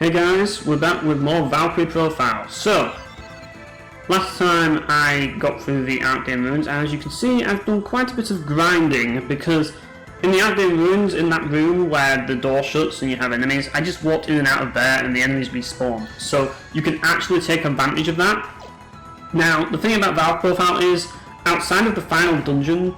Hey guys, we're back with more Valkyrie profile. So, last time I got through the outgame ruins, and as you can see, I've done quite a bit of grinding because in the outgame ruins, in that room where the door shuts and you have enemies, I just walked in and out of there and the enemies respawn. So you can actually take advantage of that. Now, the thing about Valve profile is, outside of the final dungeon,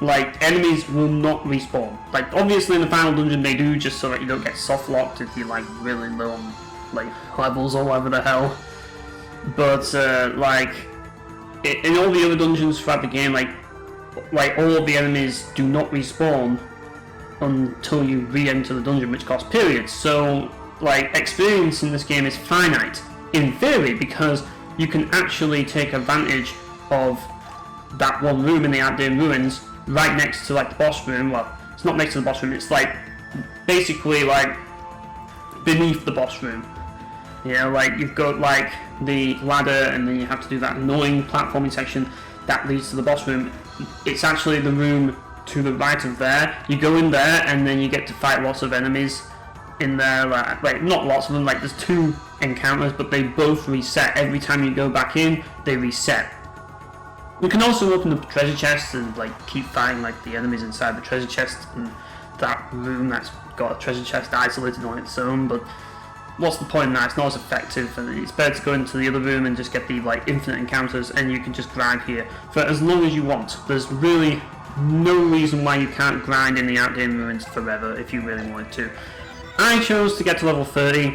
like, enemies will not respawn. Like, obviously in the final dungeon they do, just so that you don't get soft locked if you're like really low on like levels or whatever the hell. But like in all the other dungeons throughout the game, like all of the enemies do not respawn until you re-enter the dungeon, which costs periods. So like experience in this game is finite in theory, because you can actually take advantage of that one room in the outgame ruins right next to like the boss room. Well, it's not next to the boss room, it's like basically like beneath the boss room. You know, like you've got like the ladder and then you have to do that annoying platforming section that leads to the boss room. It's actually the room to the right of there. You go in there and then you get to fight lots of enemies in there, like not lots of them, like there's 2 encounters, but they both reset. Every time you go back in, they reset. You can also open up treasure chests and like keep fighting like the enemies inside the treasure chest and that room that's got a treasure chest isolated on its own, but what's the point in that? It's not as effective, and it's better to go into the other room and just get the like infinite encounters, and you can just grind here for as long as you want. There's really no reason why you can't grind in the outgame ruins forever if you really wanted to. I chose to get to level 30,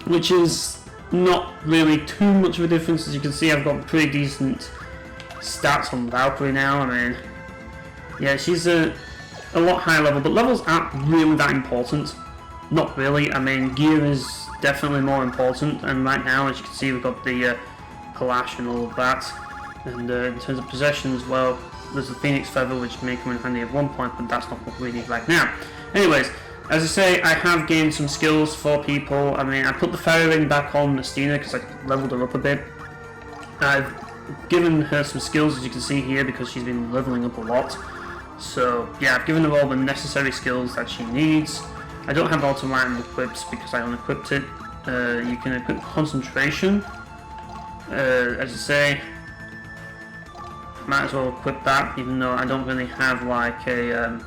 which is not really too much of a difference. As you can see, I've got pretty decent stats on Valkyrie now. I mean, yeah, she's a lot higher level, but levels aren't really that important. Not really. I mean, gear is definitely more important, and right now, as you can see, we've got the Palash and all of that. And in terms of possessions, well, there's the Phoenix Feather, which may come in handy at one point, but that's not what we need right now. Anyways, as I say, I have gained some skills for people. I mean, I put the fairy ring back on Platina because I leveled her up a bit. I've given her some skills, as you can see here, because she's been leveling up a lot. So yeah, I've given her all the necessary skills that she needs. I don't have auto-line equips because I unequipped it. You can equip concentration. As I say, might as well equip that, even though I don't really have like a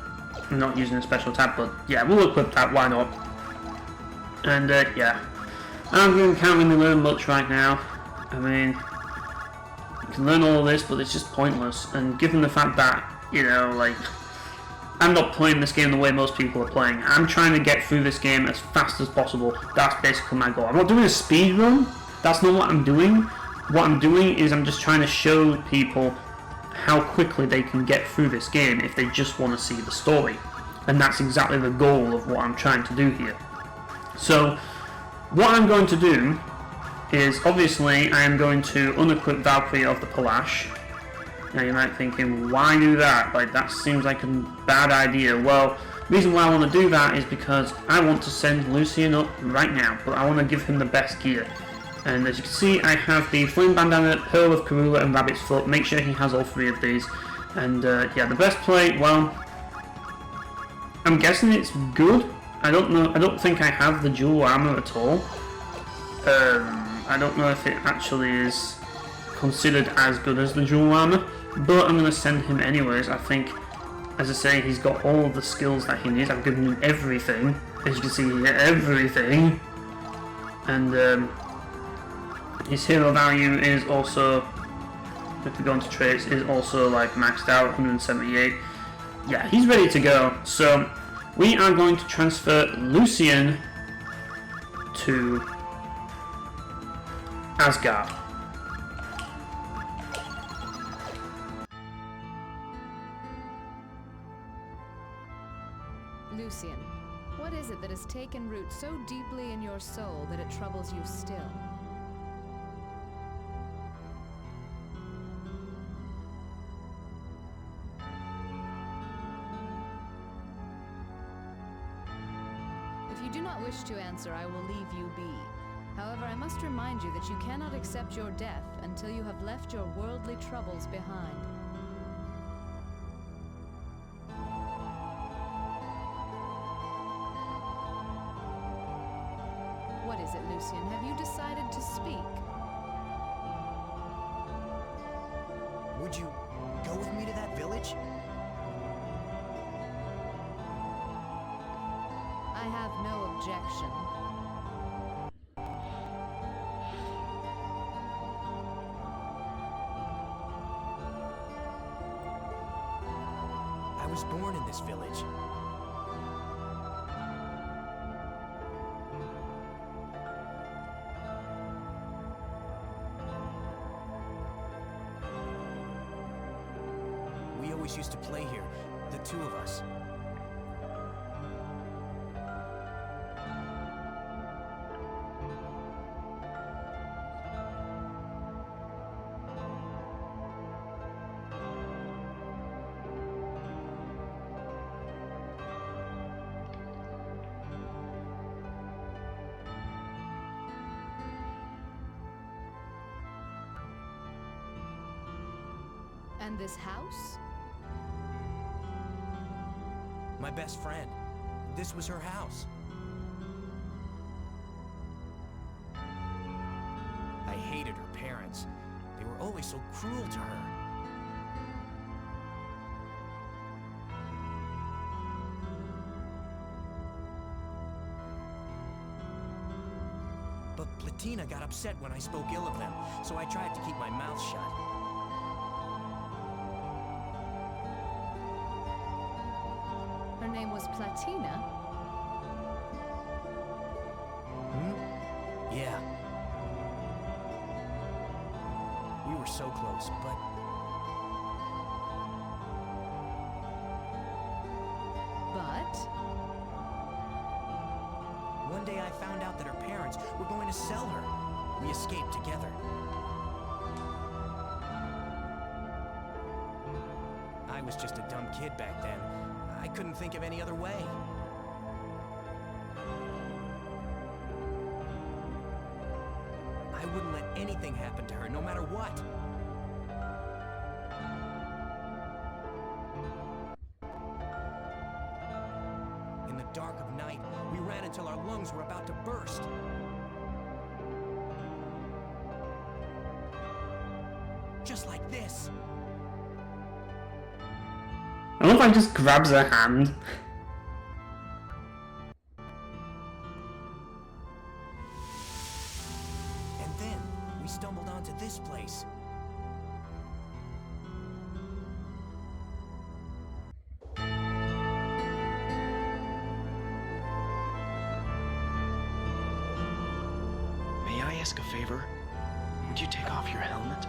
I'm not using a special tab, but yeah, we'll equip that, why not? And yeah, I don't really can't really learn much right now. I mean, you can learn all of this, but it's just pointless. And given the fact that, you know, like, I'm not playing this game the way most people are playing. I'm trying to get through this game as fast as possible. That's basically my goal. I'm not doing a speed run. That's not what I'm doing. What I'm doing is I'm just trying to show people how quickly they can get through this game if they just want to see the story. And that's exactly the goal of what I'm trying to do here. So, what I'm going to do is, obviously, I am going to unequip Valkyrie of the Palash. Now you might be thinking, why do that? Like, that seems like a bad idea. Well, the reason why I want to do that is because I want to send Lucian up right now, but I want to give him the best gear. And as you can see, I have the Flame Bandana, Pearl of Karula, and Rabbit's Foot. Make sure he has all 3 of these. And yeah, the best plate, well, I'm guessing it's good. I don't know. I don't think I have the dual armor at all. I don't know if it actually is considered as good as the dual armor, but I'm going to send him anyways. I think, as I say, he's got all of the skills that he needs. I've given him everything, as you can see here, everything. And his hero value is also, if we go into traits, is also like maxed out, 178. Yeah, he's ready to go. So we are going to transfer Lucian to Asgard. Lucian, what is it that has taken root so deeply in your soul that it troubles you still? If you do not wish to answer, I will leave you be. However, I must remind you that you cannot accept your death until you have left your worldly troubles behind. What is it, Lucian? Have you decided to speak? Would you go with me to that village? I have no objection. I was born in this village. We always used to play here, the two of us. And this house? My best friend. This was her house. I hated her parents. They were always so cruel to her. But Platina got upset when I spoke ill of them, so I tried to keep my mouth shut. Her name was Platina? Yeah. We were so close, but... But? One day I found out that her parents were going to sell her. We escaped together. I was just a dumb kid back then. I couldn't think of any other way. I wouldn't let anything happen to her, no matter what. In the dark of night, we ran until our lungs were about to burst. Just like this. I love how he just grabs her hand. And then we stumbled onto this place. May I ask a favor? Would you take off your helmet?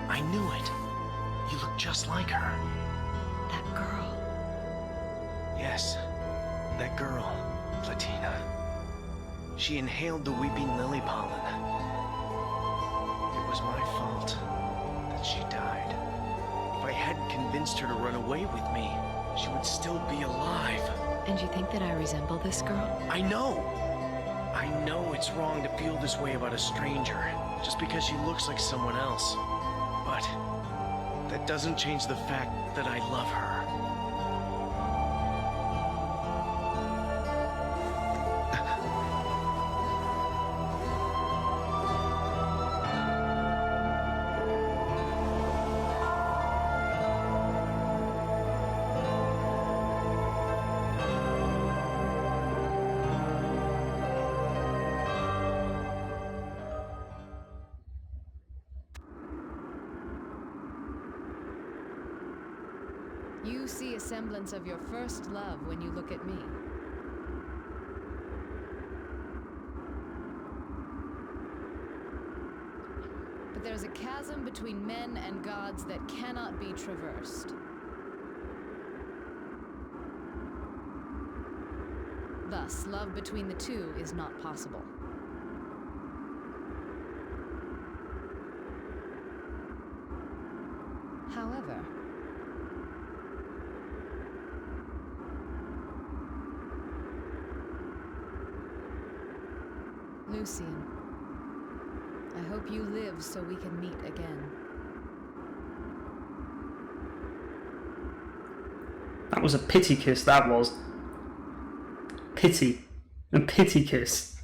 I knew it. You look just like her. That girl. Yes, that girl, Platina. She inhaled the weeping lily pollen. It was my fault that she died. If I hadn't convinced her to run away with me, she would still be alive. And you think that I resemble this girl? I know! I know it's wrong to feel this way about a stranger, just because she looks like someone else. But that doesn't change the fact that I love her. You see a semblance of your first love when you look at me. But there's a chasm between men and gods that cannot be traversed. Thus, love between the two is not possible. However, Lucian, I hope you live so we can meet again. That was a pity kiss, that was. Pity. A pity kiss.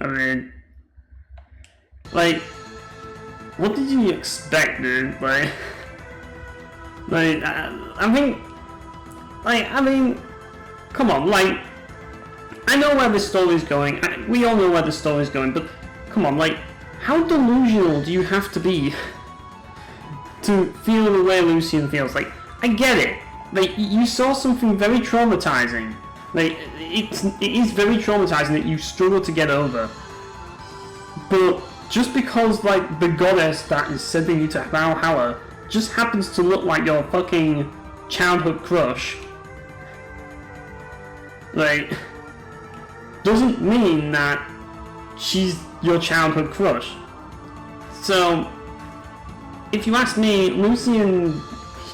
I mean... Like... What did you expect, dude? Like... I mean... Come on, like... I know where this story is going. We all know where the story is going, but... Come on, like... How delusional do you have to be to feel the way Lucian feels? Like, I get it. Like, you saw something very traumatizing. Like, it is very traumatizing that you struggle to get over. But just because, like, the goddess that is sending you to Valhalla just happens to look like your fucking childhood crush, like, doesn't mean that she's your childhood crush. So, if you ask me, Lucian,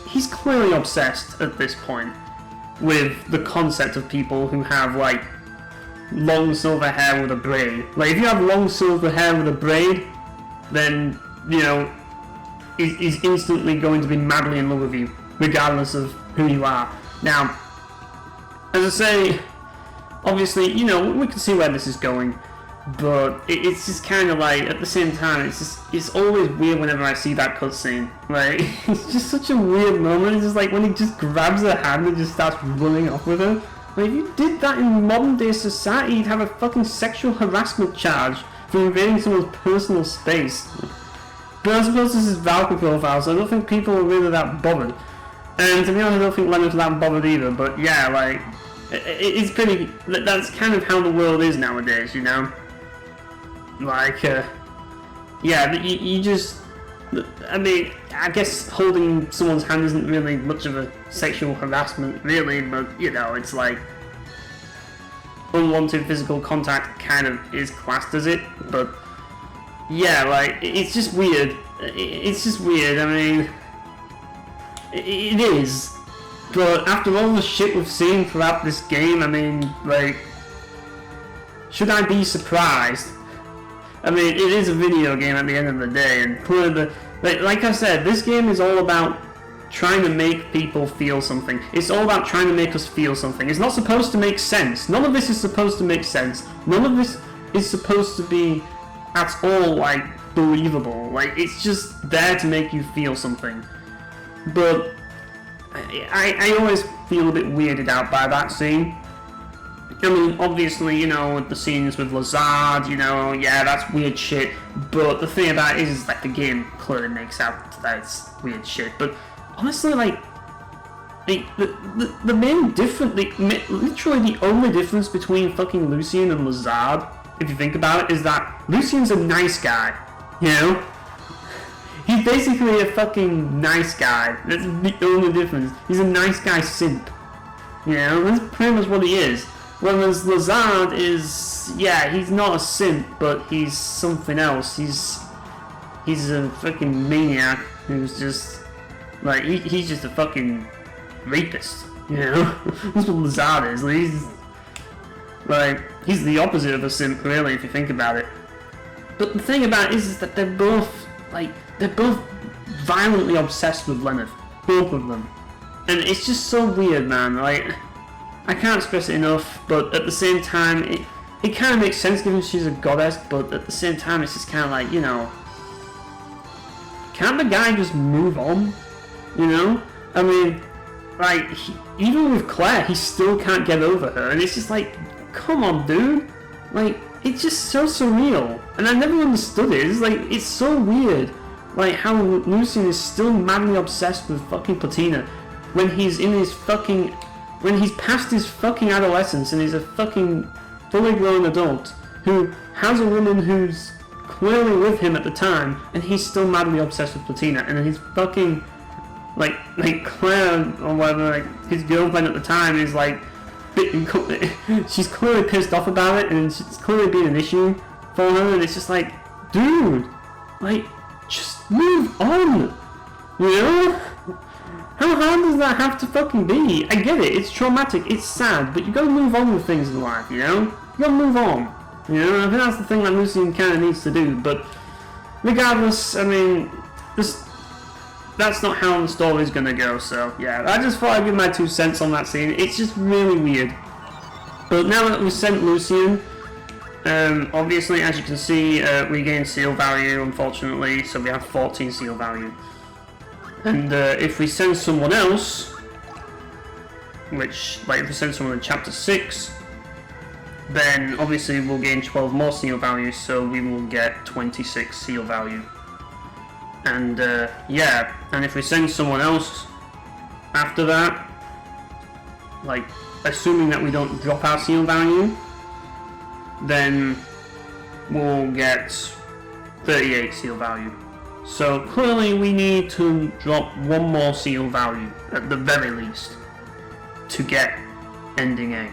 he's clearly obsessed at this point with the concept of people who have, like, long silver hair with a braid. Like, if you have long silver hair with a braid, then, you know, he's instantly going to be madly in love with you, regardless of who you are. Now, as I say, obviously, you know, we can see where this is going, but it's just kind of like, at the same time, it's always weird whenever I see that cutscene. Like, it's just such a weird moment. It's just like when he just grabs her hand and just starts running off with her. Like, if you did that in modern day society, you'd have a fucking sexual harassment charge for invading someone's personal space. But I suppose this is Valkyrie profile, so I don't think people are really that bothered. And to be honest, I don't think Lenneth's that bothered either, but yeah, like, it's pretty, that's kind of how the world is nowadays, you know? Like, yeah, you just, I mean, I guess holding someone's hand isn't really much of a sexual harassment, really, but, you know, it's like, unwanted physical contact kind of is classed as it, but, yeah, like, it's just weird. It's just weird, I mean, it is, but after all the shit we've seen throughout this game, I mean, like, should I be surprised? I mean, it is a video game at the end of the day, and clearly, like I said, this game is all about trying to make people feel something. It's all about trying to make us feel something. It's not supposed to make sense. None of this is supposed to make sense. None of this is supposed to be at all, like, believable. Like, it's just there to make you feel something. But I always feel a bit weirded out by that scene. I mean, obviously, you know, the scenes with Lazard, you know, yeah, that's weird shit, but the thing about it is that the game clearly makes out that it's weird shit, but honestly, like, the main difference, literally the only difference between fucking Lucian and Lazard, if you think about it, is that Lucian's a nice guy, you know? He's basically a fucking nice guy. That's the only difference. He's a nice guy simp. You know, that's pretty much what he is. Whereas Lazard is, yeah, he's not a simp, but he's something else. He's a fucking maniac who's just, like, he's just a fucking rapist, you know? That's what Lazard is. He's the opposite of a simp, really, if you think about it. But the thing about it is that they're both violently obsessed with Lenneth. Both of them. And it's just so weird, man. Like, I can't express it enough, but at the same time, it kind of makes sense given she's a goddess, but at the same time, it's just kind of like, you know, can't the guy just move on? You know? I mean, like, even with Claire, he still can't get over her, and it's just like, come on, dude. Like, it's just so surreal, and I never understood it. It's like, it's so weird, like, how Lucian is still madly obsessed with fucking Platina when he's in his fucking, when he's past his fucking adolescence and he's a fucking fully grown adult who has a woman who's clearly with him at the time, and he's still madly obsessed with Platina, and he's fucking, like Claire, or whatever, like, his girlfriend at the time is like, she's clearly pissed off about it, and it's clearly been an issue for her, and it's just like, dude, like, just move on, you know? How hard does that have to fucking be? I get it, it's traumatic, it's sad, but you gotta move on with things in life, you know? You gotta move on. You know, I think that's the thing that Lucian kind of needs to do, but regardless, I mean, that's not how the story's gonna go, so yeah, I just thought I'd give my 2 cents on that scene. It's just really weird. But now that we've sent Lucian, obviously, as you can see, we gain seal value, unfortunately, so we have 14 seal value. And if we send someone else, which, like if we send someone in Chapter 6, then obviously we'll gain 12 more seal value, so we will get 26 seal value. And yeah, and if we send someone else after that, like assuming that we don't drop our seal value, then we'll get 38 seal value. So clearly we need to drop 1 more seal value at the very least to get ending A.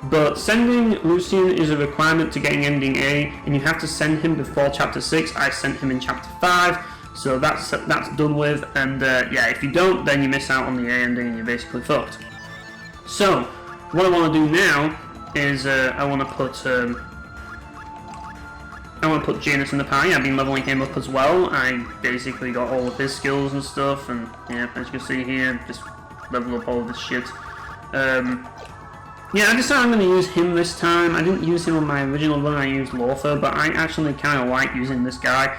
But sending Lucian is a requirement to getting ending A, and you have to send him before Chapter 6. I sent him in Chapter 5, so that's done with, and yeah, if you don't, then you miss out on the A ending and you're basically fucked. So, what I want to do now is I want to put Janus in the party. I've been leveling him up as well. I basically got all of his skills and stuff, and yeah, as you can see here, just level up all of this shit. Yeah, I decided I'm going to use him this time. I didn't use him on my original run, I used Lothar, but I actually kind of like using this guy.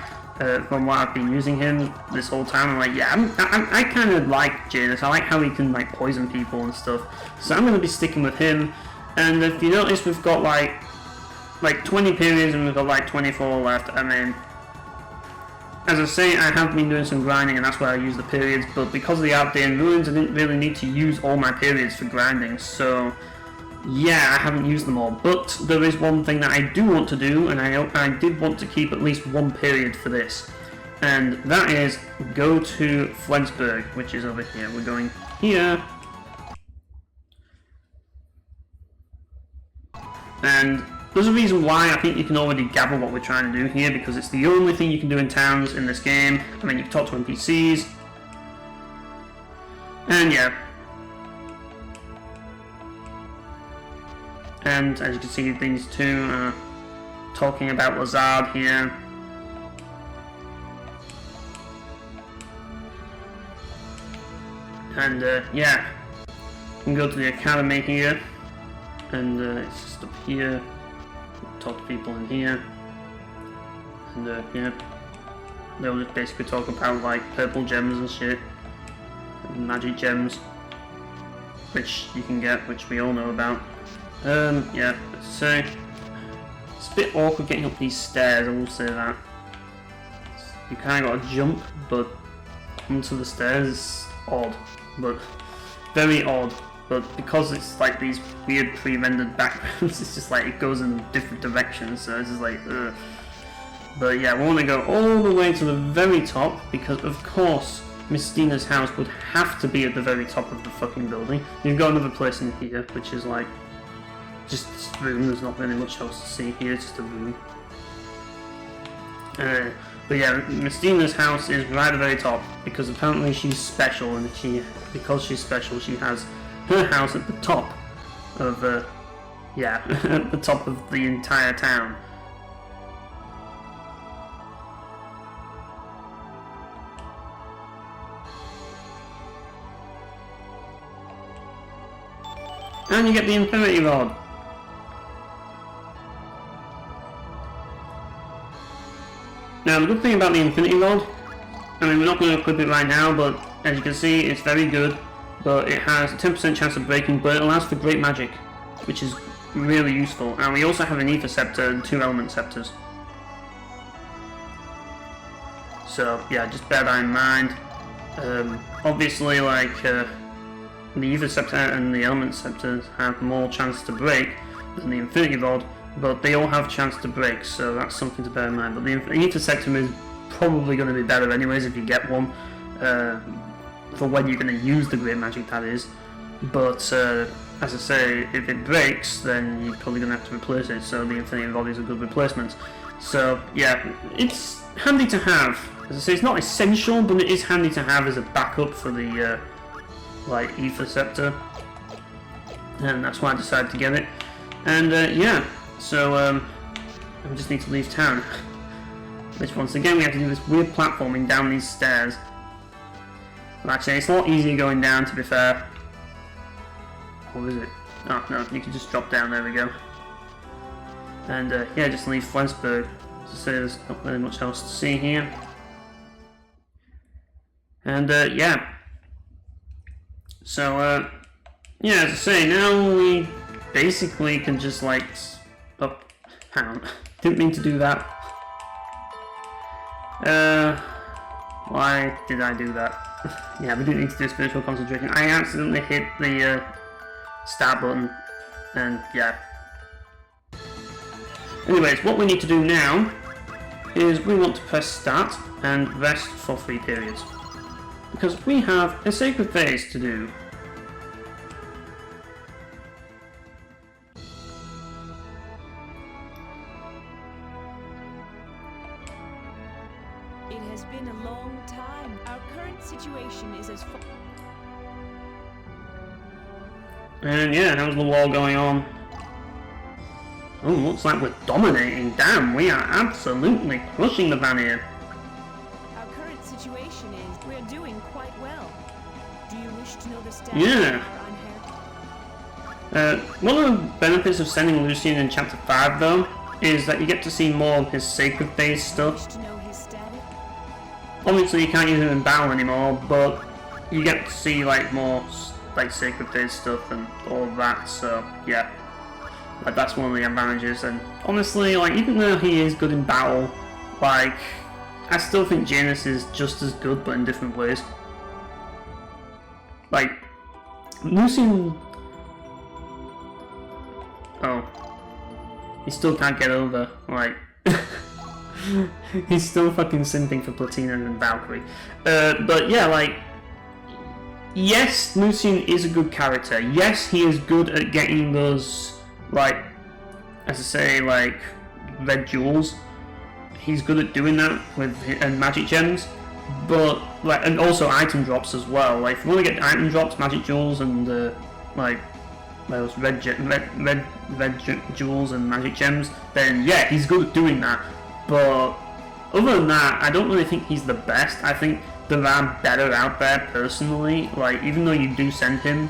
From what I've been using him this whole time, I'm like, yeah, I kind of like Janus. I like how he can like poison people and stuff. So I'm going to be sticking with him. And if you notice, we've got like 20 periods and we've got like 24 left. I mean, as I say, I have been doing some grinding and that's where I use the periods. But because of the Arcane Ruins, I didn't really need to use all my periods for grinding. So yeah, I haven't used them all, but there is one thing that I do want to do, and I did want to keep at least 1 period for this, and that is go to Flensburg, which is over here. We're going here, and there's a reason why I think you can already gather what we're trying to do here, because it's the only thing you can do in towns in this game. I mean, you can talk to NPCs, and yeah. And as you can see, these two talking about Lazard here. And yeah, you can go to the academy here, and it's just up here. Talk to people in here, and yeah, they'll just basically talk about like purple gems and shit, and magic gems, which you can get, which we all know about. Yeah, so it's a bit awkward getting up these stairs, I will say that. You kind of got to jump, but onto the stairs is odd, but very odd. But because it's like these weird pre-rendered backgrounds, it's just like it goes in different directions, so it's just like, ugh. But yeah, we want to go all the way to the very top, because of course Miss Dina's house would have to be at the very top of the fucking building. You've got another place in here, which is like just a room. There's not really much else to see here, it's just a room. But yeah, Miss Dina's house is right at the very top, because apparently she's special, and because she's special, she has her house at the top of, yeah, at the top of the entire town. And you get the Infinity Rod. Now the good thing about the Infinity Rod, I mean we're not going to equip it right now, but as you can see it's very good, but it has a 10% chance of breaking, but it allows for great magic, which is really useful. And we also have an Ether Scepter and 2 Element Scepters. So yeah, just bear that in mind. Obviously like the Ether Scepter and the Element Scepters have more chance to break than the Infinity Rod, but they all have chance to break, so that's something to bear in mind. But the Ether Scepter is probably going to be better anyways if you get one, for when you're going to use the great magic, that is. But as I say, if it breaks, then you're probably going to have to replace it, so the Infinity Rod is a good replacement. So yeah, it's handy to have. As I say, it's not essential, but it is handy to have as a backup for the like Ether Scepter, and that's why I decided to get it. And yeah, so And we just need to leave town. Which once again we have to do this weird platforming down these stairs. Well, actually, it's a lot easier going down, to be fair. Or is it? Oh no, you can just drop down, there we go. And yeah, just leave Flensburg. So there's not really much else to see here. And yeah. So yeah, as I say, now we basically can just like... Oh, hang on. Didn't mean to do that. Why did I do that? Yeah, we didn't need to do spiritual concentration. I accidentally hit the start button, and yeah. Anyways, what we need to do now is we want to press start and rest for 3 periods. Because we have a sacred phase to do. It has been a long time. Our current situation is as And yeah, how's the war going on? Oh, looks like we're dominating. Damn, we are absolutely crushing the Vanir. Our current situation is we're doing quite well. Do you wish to know the stats Yeah. of our unherited? One of the benefits of sending Lucian in Chapter 5, though, is that you get to see more of his sacred phase Wish stuff. to know his status? Obviously, you can't use him in battle anymore, but you get to see like more like sacred phase stuff and all of that. So yeah, like that's one of the advantages. And honestly, like even though he is good in battle, like I still think Janus is just as good, but in different ways. Like Lucian. Oh, he still can't get over like. He's still fucking simping for Platina and Valkyrie. But yeah, like, yes, Lucian is a good character. Yes, he is good at getting those, like, as I say, like, red jewels. He's good at doing that with and magic gems. But, like, and also item drops as well. Like, if you want to get item drops, magic jewels, and, like, those red jewels and magic gems, then yeah, he's good at doing that. But other than that, I don't really think he's the best. I think there are better out there personally. Like, even though you do send him,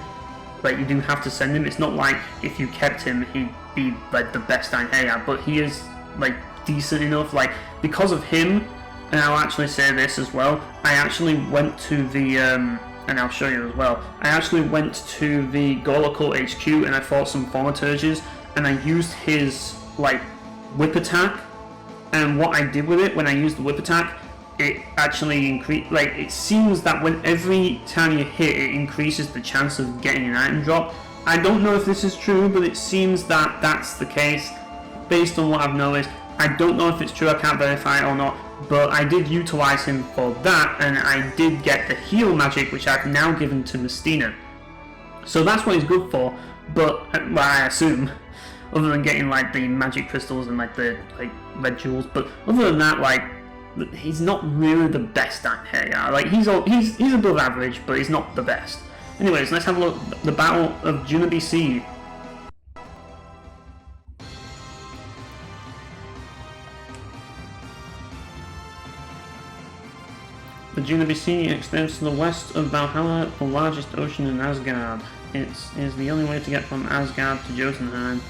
like, you do have to send him, it's not like if you kept him, he'd be, like, the best Einherjar, but he is, like, decent enough. Like, because of him, and I'll actually say this as well, I actually went to the, and I'll show you as well, I actually went to the Gorlakul HQ and I fought some thaumaturges, and I used his, like, whip attack. And what I did with it when I used the whip attack, it actually increased. Like, it seems that when every time you hit, it increases the chance of getting an item drop. I don't know if this is true, but it seems that that's the case based on what I've noticed. I don't know if it's true. I can't verify it or not. But I did utilize him for that, and I did get the heal magic, which I've now given to Mestina. So that's what he's good for. But well, I assume. Other than getting like the magic crystals and like the red jewels, but other than that, like he's not really the best Einherjar. Like he's above average, but he's not the best. Anyways, let's have a look at the Battle of Juna BC. The Juna BC extends to the west of Valhalla, the largest ocean in Asgard. It is the only way to get from Asgard to Jotunheim.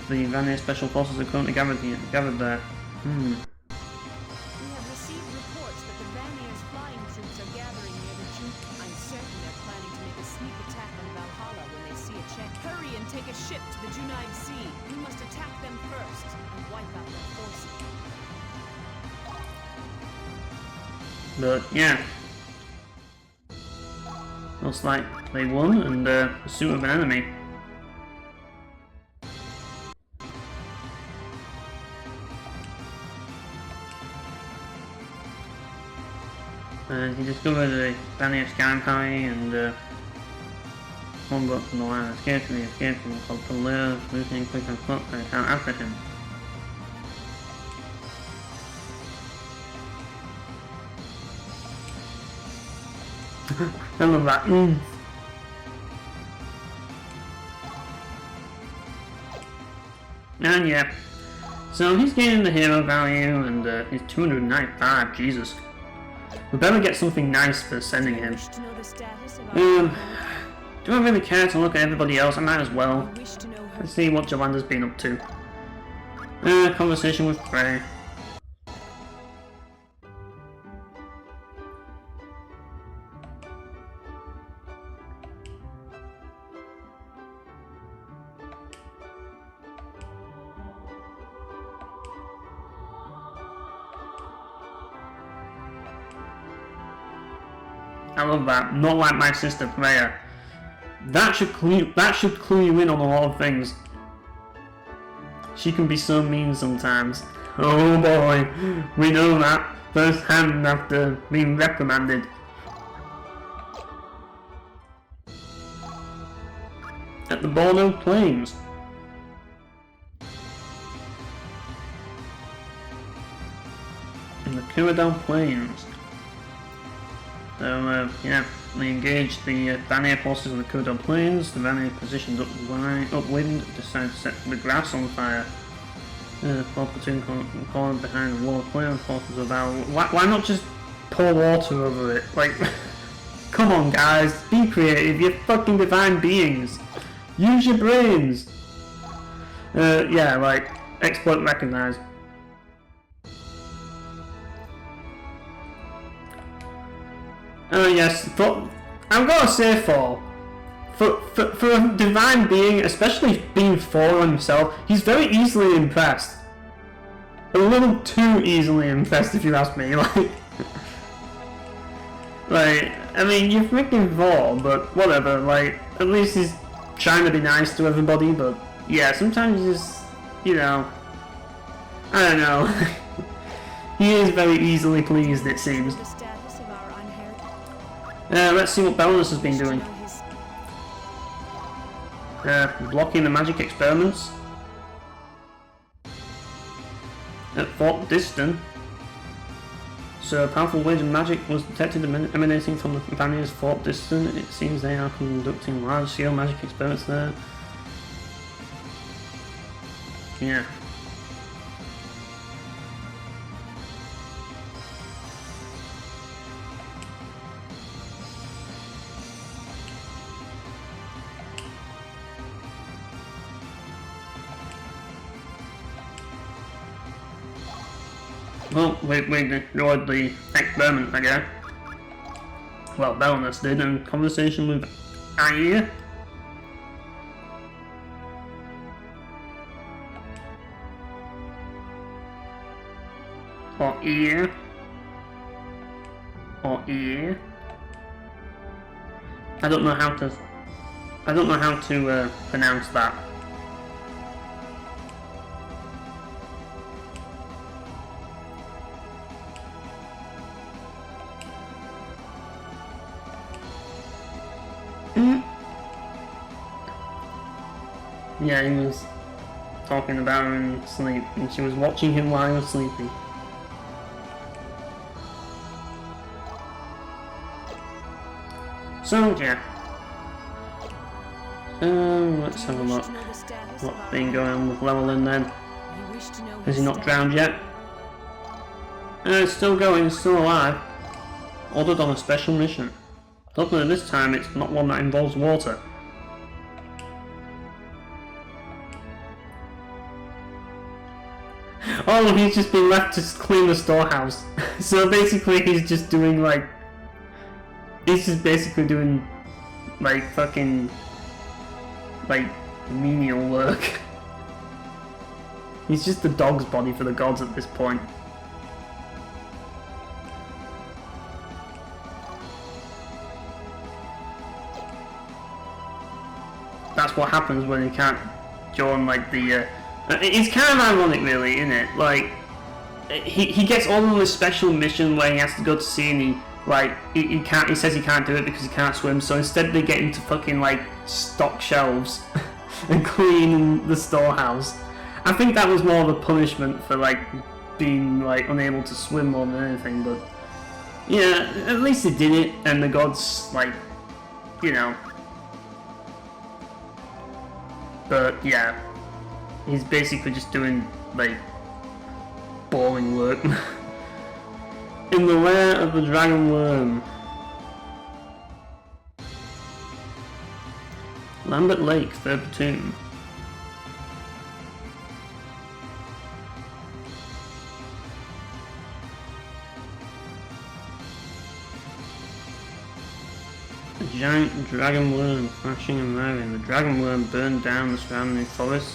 The Vanir Special Forces are currently gathered there. We have received reports that the Vanir's flying troops are gathering near the June. I'm certain they're planning to make a sneak attack on Valhalla when they see a check. Hurry and take a ship to the Junaid Sea. We must attack them first and wipe out their forces. But yeah, looks like they won and pursuit of an enemy. And he discovered a Vanir Skypie and one book from the line escaped from the escape from called to live, losing quick and foot and account after him. I love that. And yeah, So he's gaining the hero value, and he's 295, Jesus. We better get something nice for sending him. Wish to know the status of our Do I really care to look at everybody else? I might as well. wish to know her. Let's see what Jolanda's been up to. Conversation with Frey. I love that. Not like my sister Freya. That should clue you in on a lot of things. She can be so mean sometimes. Oh boy, we know that firsthand after being reprimanded. At the Bordeaux Plains. In the Kuradal Plains. So, yeah, we engaged the Vanir forces in the Kuradal Plains. The Vanir positioned upwind, decided to set the grass on fire. Four platoon cornered behind the wall, clear and forces about. Why not just pour water over it? Like, come on guys, be creative, you're fucking divine beings. Use your brains. Yeah, like, exploit recognized. Oh yes, but I've got to say for a divine being, especially being Thor himself, he's very easily impressed. A little too easily impressed, if you ask me. Like, I mean, you're freaking Thor, but whatever. Like, at least he's trying to be nice to everybody. But yeah, sometimes you just, you know, I don't know. He is very easily pleased, it seems. The status of our unherited. Let's see what Baroness has been Wish to doing. know his- Blocking the magic experiments at Fort Diston. So a powerful wave of magic was detected emanating from the Vanir's Fort Diston. It seems they are conducting large-scale magic experiments there. Yeah. Well, we ignored the experiment, I guess. Well, Baroness did, and conversation with Aia. Or ear. Or ear. I don't know how to pronounce that. Yeah, he was talking about her in sleep, and she was watching him while he was sleeping. So, yeah. Let's have a You look. wish to know the status What's of our been going on with Llewellyn then? You wish to know Has he his not status? drowned yet? It's still going, it's still alive. Ordered on a special mission. Hopefully this time it's not one that involves water. Oh, he's just been left to clean the storehouse. So basically he's just doing like... He's just basically doing like fucking... like menial work. He's just the dog's body for the gods at this point. That's what happens when you can't join like the... it's kind of ironic really, isn't it? Like, he gets all on this special mission where he has to go to sea and he says he can't do it because he can't swim, so instead they get him to fucking like stock shelves and clean the storehouse. I think that was more of a punishment for like being like unable to swim more than anything, but yeah, at least he did it and the gods like, you know. But yeah, he's basically just doing like boring work. In the lair of the dragon worm. Lambert Lake, third platoon. A giant dragon worm flashing and roaring. The dragon worm burned down the surrounding forest.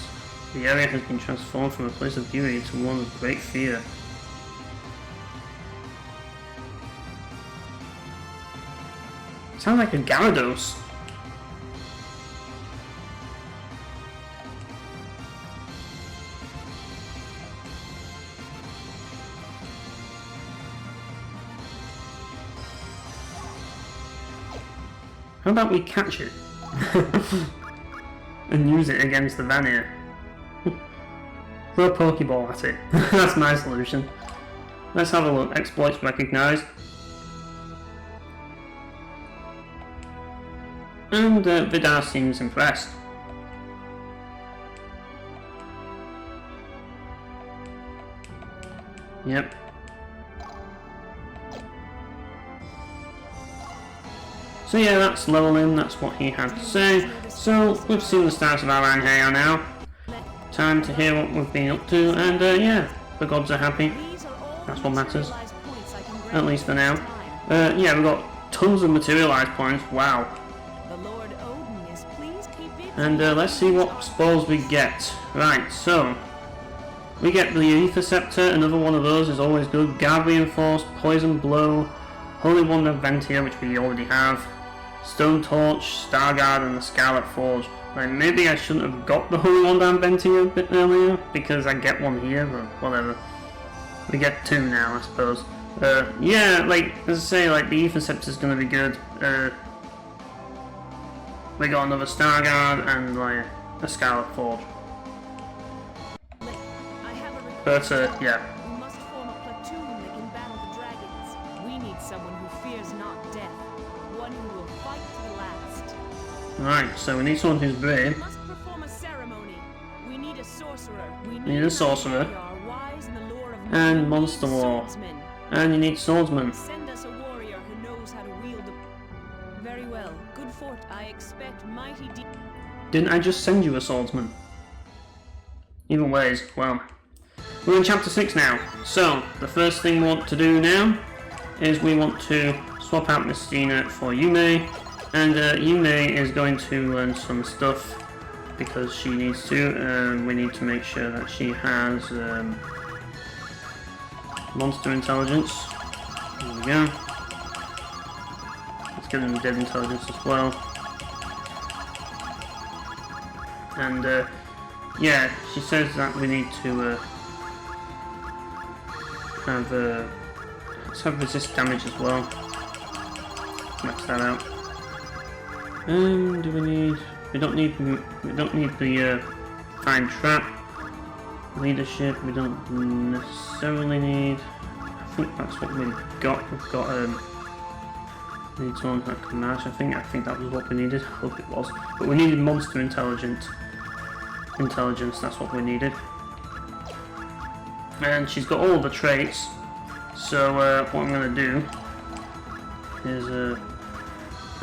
The area has been transformed from a place of beauty to one of great fear. Sounds like a Gyarados. How about we catch it? And use it against the Vanir? Throw a Pokeball at it. That's my solution. Let's have a look. Exploits recognized. And Vidar seems impressed. Yep. So yeah, that's leveling, that's what he had to say. So, we've seen the start of our Valhalla now. Time to hear what we've been up to, and yeah, the gods are happy. That's what matters. At least for now. Yeah, we've got tons of materialized points, wow. And let's see what spells we get. Right, so we get the Ether Scepter, another one of those is always good. Guard Reinforced, Poison Blow, Holy Wand of Ventia, which we already have, Stone Torch, Starguard, and the Scarlet Forge. Like, maybe I shouldn't have got the Holy Wand of Ventia a bit earlier, because I get one here, but whatever. We get two now, I suppose. Yeah, like, as I say, like, the Ether Scepter is going to be good. We got another Starguard and like a Scarlet Forge. But yeah. We must form a platoon that can battle the dragons. We need someone who fears not death. One who will fight to the last. Right, so we need someone who's brave. We must perform a ceremony. We need a sorcerer. We need a sorcerer. Wise in the lore of And Monster War. And you need swordsman. Send us a warrior who knows how to wield a... Very well. Good fort. I expect mighty Didn't I just send you a swordsman? Either ways, well. We're in chapter 6 now. So, the first thing we want to do now is we want to swap out Mystina for Yume. And Yume is going to learn some stuff because she needs to. We need to make sure that she has monster intelligence. There we go. Let's give them dead intelligence as well. And yeah, she says that we need to let's have resist damage as well. Max that out. Do we need? We don't need the find trap. Leadership. We don't necessarily need. I think that's what we've got. We've got we need someone that can match. I think that was what we needed. I hope it was. But we needed monster intelligence. That's what we needed. And she's got all the traits. So what I'm gonna do is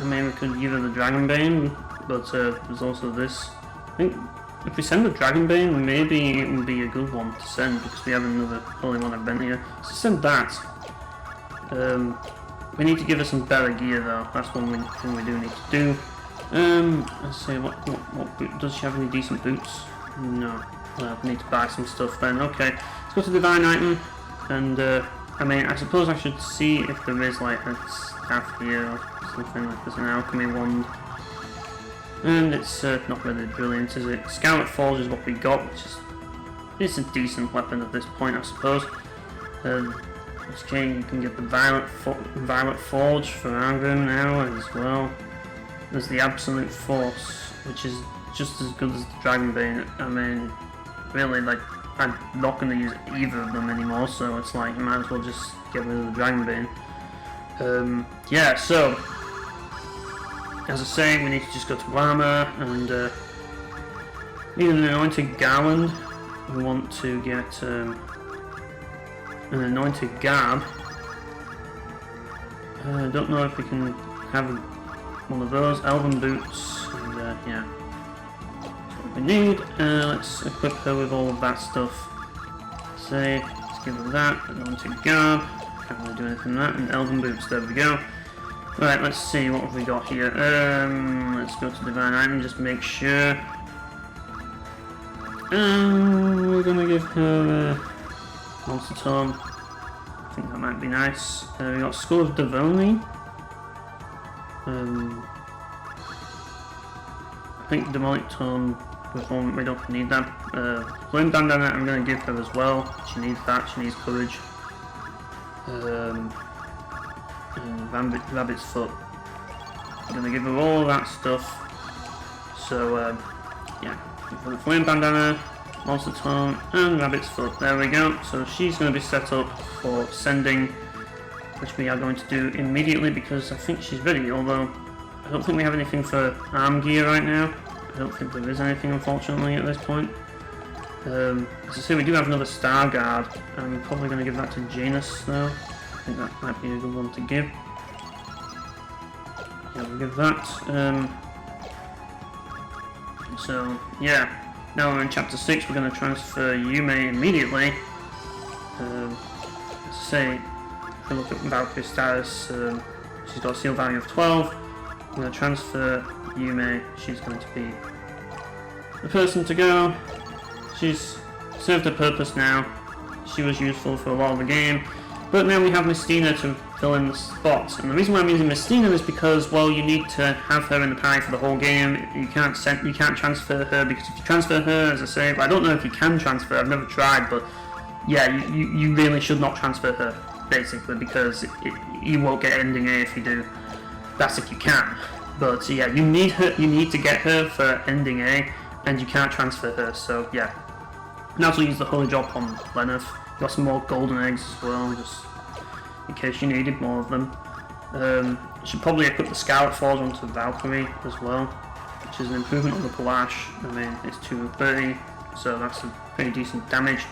I mean, we could give her the Dragon Bane, but there's also this. I think if we send the Dragon Bane, maybe it would be a good one to send because we have another Holy One event here. So send that. We need to give her some better gear though. That's one thing we do need to do. Let's see, what boot, does she have any decent boots? No. Well, we need to buy some stuff then. Okay, let's go to Divine Item, and I mean, I suppose I should see if there is like a staff here or something like this, an alchemy wand. And it's not really brilliant, is it? Scarlet Forge is what we got, which is it's a decent weapon at this point, I suppose. Okay, you can get the Violet Forge for Argrim now as well. There's the Absolute Force, which is just as good as the Dragon Bane. I mean, really, like, I'm not going to use either of them anymore, so it's like, you might as well just get rid of the Dragon Bane. Yeah, so, as I say, we need to just go to armor, and need an anointed garland. We want to get an anointed garb. I don't know if we can have one of those. Elven boots, and yeah. That's what we need. Let's equip her with all of that stuff. Say, let's give her that. Anointed garb. Can't really do anything with that. And elven boots, there we go. Right, let's see, what have we got here? Let's go to divine item, just make sure. We're gonna give her monster tome. I think that might be nice. We got Skull of Divoni. I think demonic tome. We don't need that. Flame bandana I'm gonna give her as well. She needs that. She needs courage. Rabbit's foot. I'm gonna give her all that stuff. So yeah, for the flame bandana, monster tome, and rabbit's foot. There we go. So she's gonna be set up for sending, which we are going to do immediately because I think she's ready. Although I don't think we have anything for arm gear right now. I don't think there is anything, unfortunately, at this point. As I say, we do have another Star Guard. I'm probably going to give that to Janus though. I think that might be a good one to give. Yeah, we'll give that. So, yeah. Now we're in Chapter 6, we're going to transfer Yume immediately. As I say, if we look at Valkyrie's status, she's got a seal value of 12. I'm going to transfer Yume. She's going to be the person to go. She's served her purpose now. She was useful for a lot of the game. But now we have Mistina to fill in the spots. And the reason why I'm using Mistina is because, well, you need to have her in the party for the whole game. You can't transfer her, because if you transfer her, as I say, I don't know if you can transfer, I've never tried, but yeah, you really should not transfer her, basically, because you won't get ending A if you do. That's if you can. But yeah, you need to get her for ending A, and you can't transfer her, so yeah. And also use the Holy Drop on Lenneth. Got some more golden eggs as well, just in case you needed more of them. You should probably equip the Scarlet Forge onto Valkyrie as well, which is an improvement on the Palash. I mean, it's 230, so that's a pretty decent damage.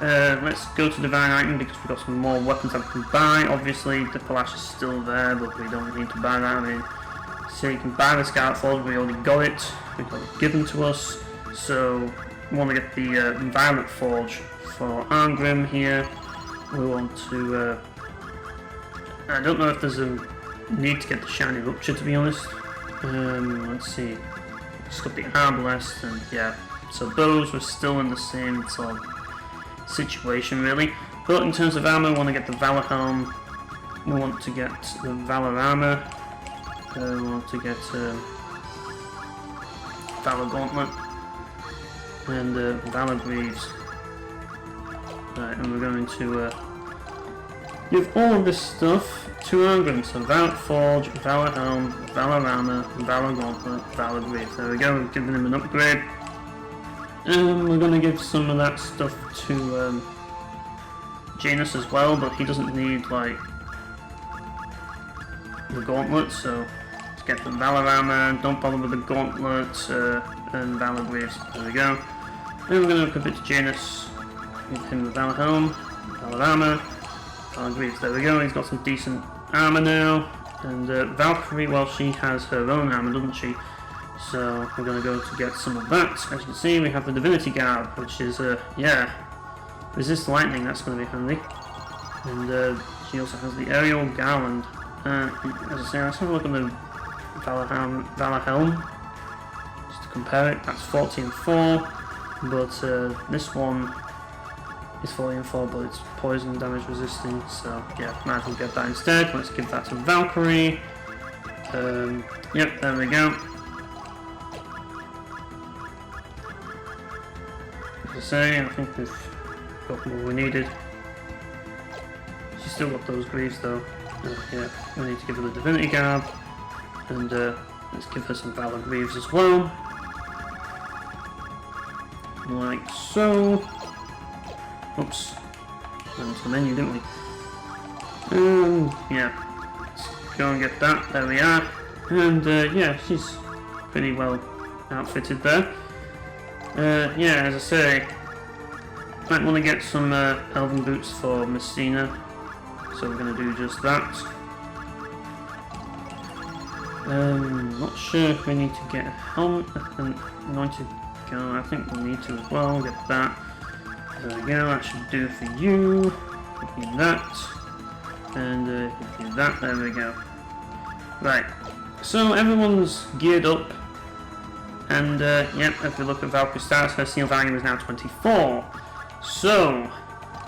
Let's go to Divine Item because we've got some more weapons that we can buy. Obviously, the Palash is still there, but we don't need to buy that. I mean, so you can buy the Scarlet Forge, we already got it. We got it given to us, so we want to get the Violet Forge for Arngrim here. We want to, I don't know if there's a need to get the Shiny Rupture, to be honest. Let's see, it's got the Arbalest, and yeah, so those were still in the same sort of situation really. But in terms of armor, we want to get the Valor Helm, we want to get the Valor Armor, we want to get Valor Gauntlet, and Valor Greaves. Right, and we're going to give all of this stuff to Arngrim. So Violet Forge, Valor Helm, Valor Armor, Valor Gauntlet, Valor Greaves. There we go, we've given him an upgrade. And we're going to give some of that stuff to Janus as well, but he doesn't need like the Gauntlet, so let's get the Valor Armor, don't bother with the Gauntlet, and Valor Greaves. There we go. And we're going to equip it to Janus. Give him the Valor Helm, Valor Armor, Valor Greaves. There we go, he's got some decent armor now. And Valkyrie, well, she has her own armor, doesn't she? So we're going to go to get some of that. As you can see, we have the Divinity Garb, which is, yeah, resist lightning, that's going to be handy. And she also has the Aerial Garland. As I say, let's have a look at the Valor Helm, just to compare it. That's 40 and 4, but this one is 40 and 4, but it's poison damage resisting, so yeah, might as well get that instead. Let's give that to Valkyrie. Yep, there we go. As I say, I think we've got what we needed. She's still got those greaves though. Yeah, we need to give her the Divinity Garb, and let's give her some Valor Greaves as well. Like so. Oops. Went into the menu, didn't we? Yeah. Let's go and get that. There we are. And yeah, she's pretty well outfitted there. Yeah, as I say, might want to get some elven boots for Messina, so we're going to do just that. Not sure if we need to get a helmet, an anointed gun. I think we need to as well. Get that. There we go. That should do for you. Could be that, and could be that. There we go. Right. So everyone's geared up, and yep. If we look at Valkyrie stats, her seal value is now 24. So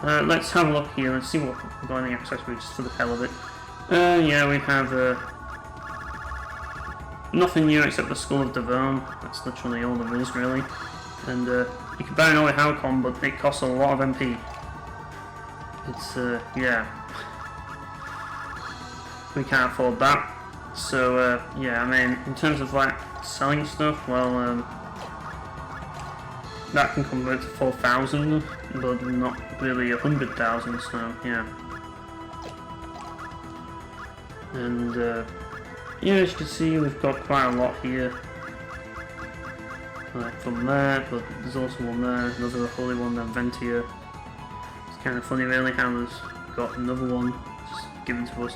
let's have a look here and see what we've got in the accessories just for the hell of it. Yeah, we have. Nothing new except the Skull of Devon. That's literally all there is, really. And you can buy an Halcon, but it costs a lot of MP. It's, yeah. We can't afford that. So, yeah, I mean, in terms of, like, selling stuff, well, that can convert to 4,000, but not really 100,000, so, yeah. And, yeah, as you can see, we've got quite a lot here. Like from there, but there's also one there, another holy one, then Ventia. It's kind of funny, really, how there's got another one just given to us.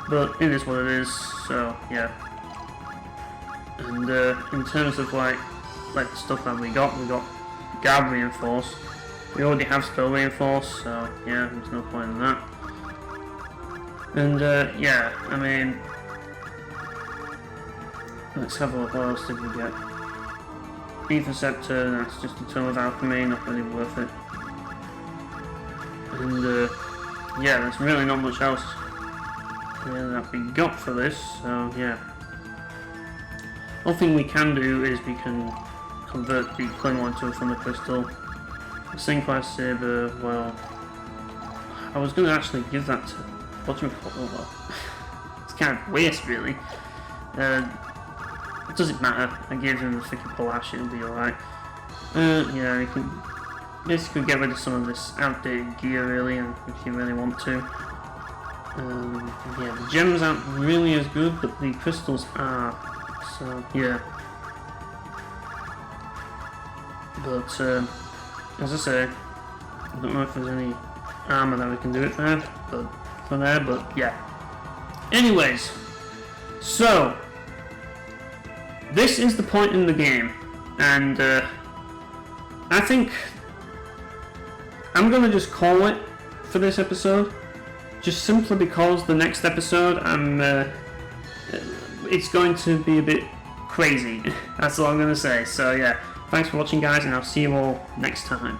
But it is what it is, so yeah. And in terms of like the stuff that we got Guard Reinforce. We already have Spell Reinforce, so yeah, there's no point in that. And yeah, I mean, let's have a look. What else did we get? Ether Scepter, that's just a Tome of Alchemy, not really worth it. And yeah, there's really not much else that we got for this, so yeah. One thing we can do is we can convert the Claymore into a Thunder Crystal. The Sinclair Saber, well, I was going to actually give that to well, it's kind of waste, really. It doesn't matter. I gave him the Thicket Palash, it'll be alright. Yeah, you can basically get rid of some of this outdated gear, really, and if you really want to. Yeah, the gems aren't really as good, but the crystals are. So, yeah. But, as I say, I don't know if there's any armor that we can do it there, but yeah. Anyways, so this is the point in the game, and I think I'm gonna just call it for this episode, just simply because the next episode it's going to be a bit crazy. That's all I'm gonna say. So yeah, thanks for watching, guys, and I'll see you all next time.